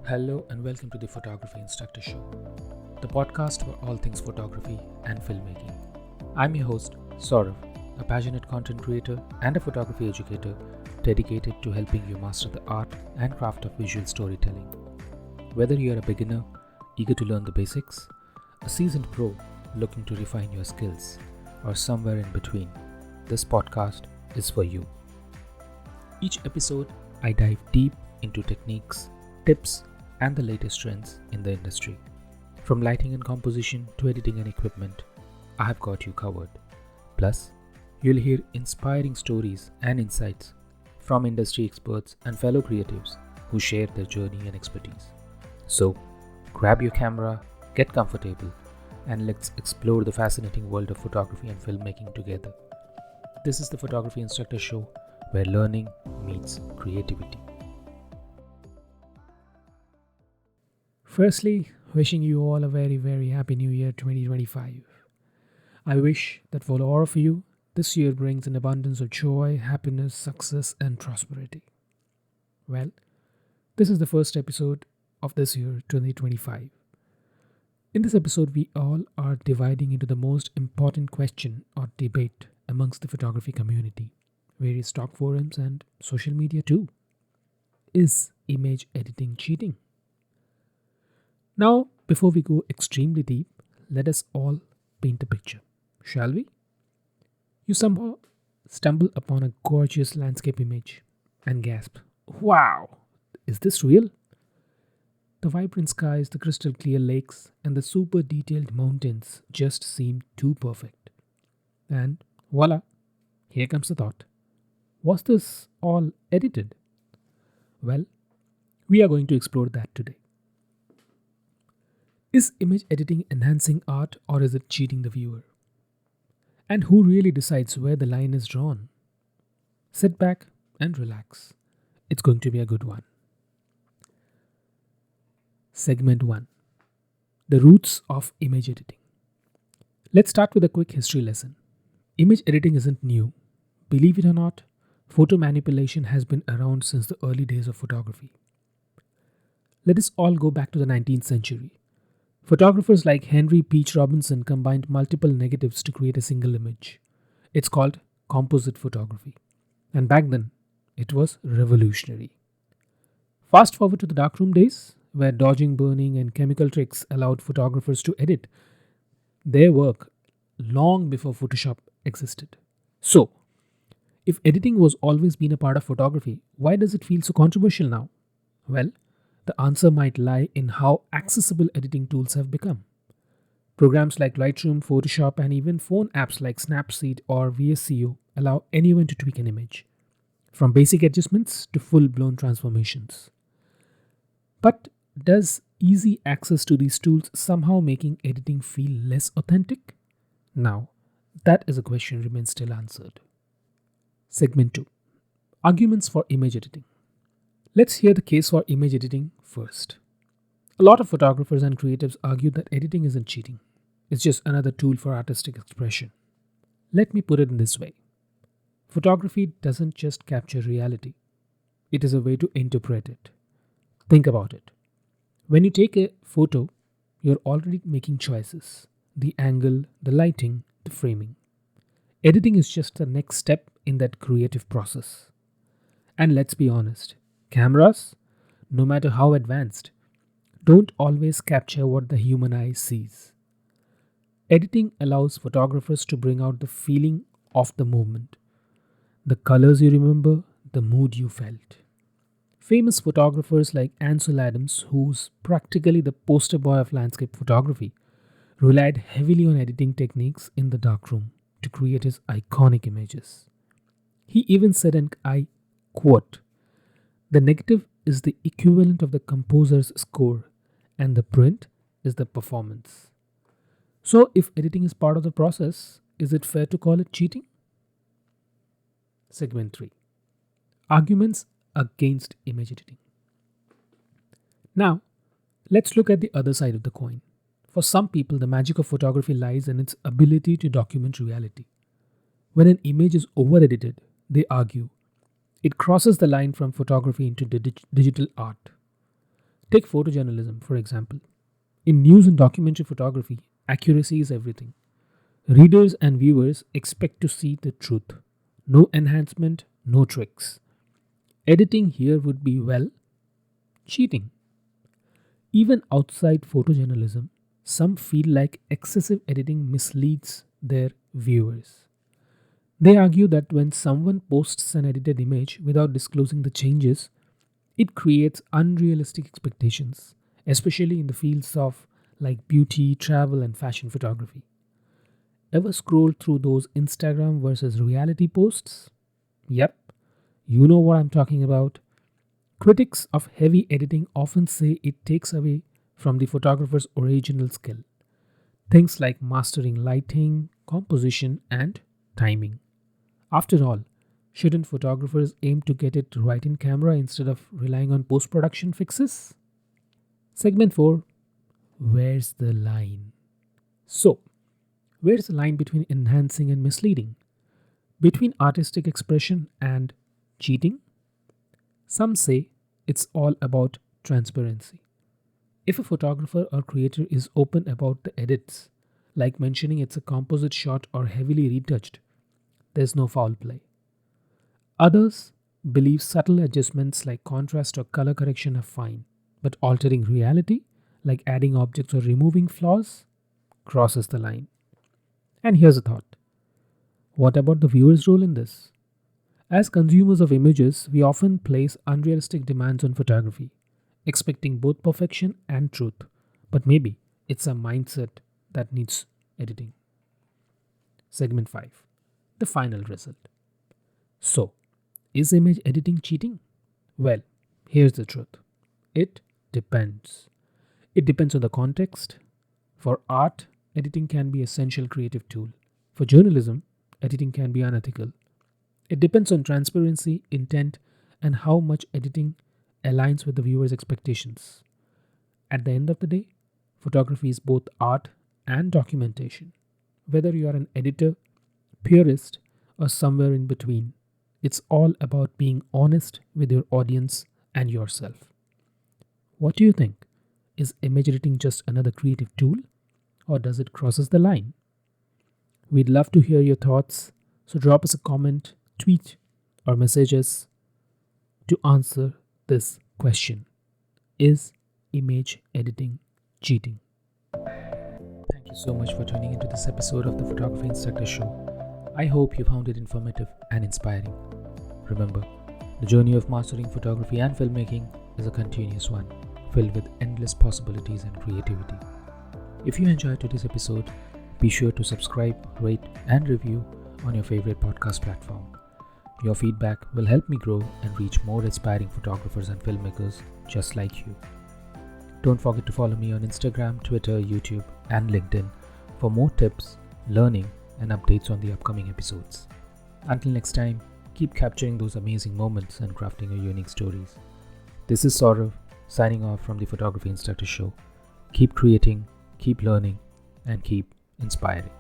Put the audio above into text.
Hello and welcome to the Photography Instructor Show, the podcast for all things photography and filmmaking. I'm your host, Saurav, a passionate content creator and a photography educator dedicated to helping you master the art and craft of visual storytelling. Whether you're a beginner, eager to learn the basics, a seasoned pro looking to refine your skills, or somewhere in between, this podcast is for you. Each episode, I dive deep into techniques, tips, and the latest trends in the industry. From lighting and composition to editing and equipment, I have got you covered. Plus, you'll hear inspiring stories and insights from industry experts and fellow creatives who share their journey and expertise. So, grab your camera, get comfortable, and let's explore the fascinating world of photography and filmmaking together. This is the Photography Instructor Show, where learning meets creativity. Firstly, wishing you all a very happy new year 2025. I wish that for all of you, this year brings an abundance of joy, happiness, success, and prosperity. Well, this is the first episode of this year 2025. In this episode, we all are dividing into the most important question or debate amongst the photography community, various stock forums, and social media too. Is image editing cheating? Now, before we go extremely deep, let us all paint a picture, shall we? You somehow stumble upon a gorgeous landscape image and gasp, "Wow, is this real?" The vibrant skies, the crystal clear lakes, and the super detailed mountains just seem too perfect. And voila, here comes the thought. Was this all edited? Well, we are going to explore that today. Is image editing enhancing art or is it cheating the viewer? And who really decides where the line is drawn? Sit back and relax. It's going to be a good one. Segment 1. The roots of image editing. Let's start with a quick history lesson. Image editing isn't new. Believe it or not, photo manipulation has been around since the early days of photography. Let us all go back to the 19th century. Photographers like Henry Peach Robinson combined multiple negatives to create a single image. It's called composite photography. And back then, it was revolutionary. Fast forward to the darkroom days, where dodging burning and chemical tricks allowed photographers to edit their work long before Photoshop existed. So, if editing was always been a part of photography, why does it feel so controversial now? Well, the answer might lie in how accessible editing tools have become. Programs like Lightroom, Photoshop, and even phone apps like Snapseed or VSCO allow anyone to tweak an image, from basic adjustments to full-blown transformations. But does easy access to these tools somehow making editing feel less authentic? Now, that is a question remains still answered. Segment 2. Arguments for image editing. Let's hear the case for image editing first. A lot of photographers and creatives argue that editing isn't cheating. It's just another tool for artistic expression. Let me put it in this way. Photography doesn't just capture reality. It is a way to interpret it. Think about it. When you take a photo, you're already making choices. The angle, the lighting, the framing. Editing is just the next step in that creative process. And let's be honest, cameras, no matter how advanced, don't always capture what the human eye sees. Editing allows photographers to bring out the feeling of the moment, the colors you remember, the mood you felt. Famous photographers like Ansel Adams, who's practically the poster boy of landscape photography, relied heavily on editing techniques in the darkroom to create his iconic images. He even said, and I quote, "The negative is the equivalent of the composer's score, and the print is the performance." So, if editing is part of the process, is it fair to call it cheating? Segment 3. Arguments against image editing. Now, let's look at the other side of the coin. For some people, the magic of photography lies in its ability to document reality. When an image is over-edited, they argue, it crosses the line from photography into digital art. Take photojournalism, for example. In news and documentary photography, accuracy is everything. Readers and viewers expect to see the truth. No enhancement, no tricks. Editing here would be, well, cheating. Even outside photojournalism, some feel like excessive editing misleads their viewers. They argue that when someone posts an edited image without disclosing the changes, it creates unrealistic expectations, especially in the fields of like beauty, travel, and fashion photography. Ever scroll through those Instagram versus reality posts? Yep, you know what I'm talking about. Critics of heavy editing often say it takes away from the photographer's original skill. Things like mastering lighting, composition, and timing. After all, shouldn't photographers aim to get it right in camera instead of relying on post production fixes? Segment 4. Where's the line? So, where's the line between enhancing and misleading? Between artistic expression and cheating? Some say it's all about transparency. If a photographer or creator is open about the edits, like mentioning it's a composite shot or heavily retouched, there's no foul play. Others believe subtle adjustments like contrast or color correction are fine, but altering reality, like adding objects or removing flaws, crosses the line. And here's a thought: what about the viewer's role in this? As consumers of images, we often place unrealistic demands on photography, expecting both perfection and truth. But maybe it's a mindset that needs editing. Segment 5. The final result. So, is image editing cheating? Well, here's the truth. It depends. It depends on the context. For art, editing can be an essential creative tool. For journalism, editing can be unethical. It depends on transparency, intent, and how much editing aligns with the viewer's expectations. At the end of the day, photography is both art and documentation. Whether you are an editor, purist, or somewhere in between, it's all about being honest with your audience and yourself. What do you think? Is image editing just another creative tool, or does it crosses the line? We'd love to hear your thoughts, so drop us a comment, tweet, or message us to answer this question. Is image editing cheating? Thank you so much for tuning into this episode of the Photography Instructor Show. I hope you found it informative and inspiring. Remember, the journey of mastering photography and filmmaking is a continuous one, filled with endless possibilities and creativity. If you enjoyed today's episode, be sure to subscribe, rate, and review on your favorite podcast platform. Your feedback will help me grow and reach more aspiring photographers and filmmakers just like you. Don't forget to follow me on Instagram, Twitter, YouTube, and LinkedIn for more tips, learning, and updates on the upcoming episodes. Until next time, keep capturing those amazing moments and crafting your unique stories. This is Saurav, signing off from the Photography Instructor Show. Keep creating, keep learning, and keep inspiring.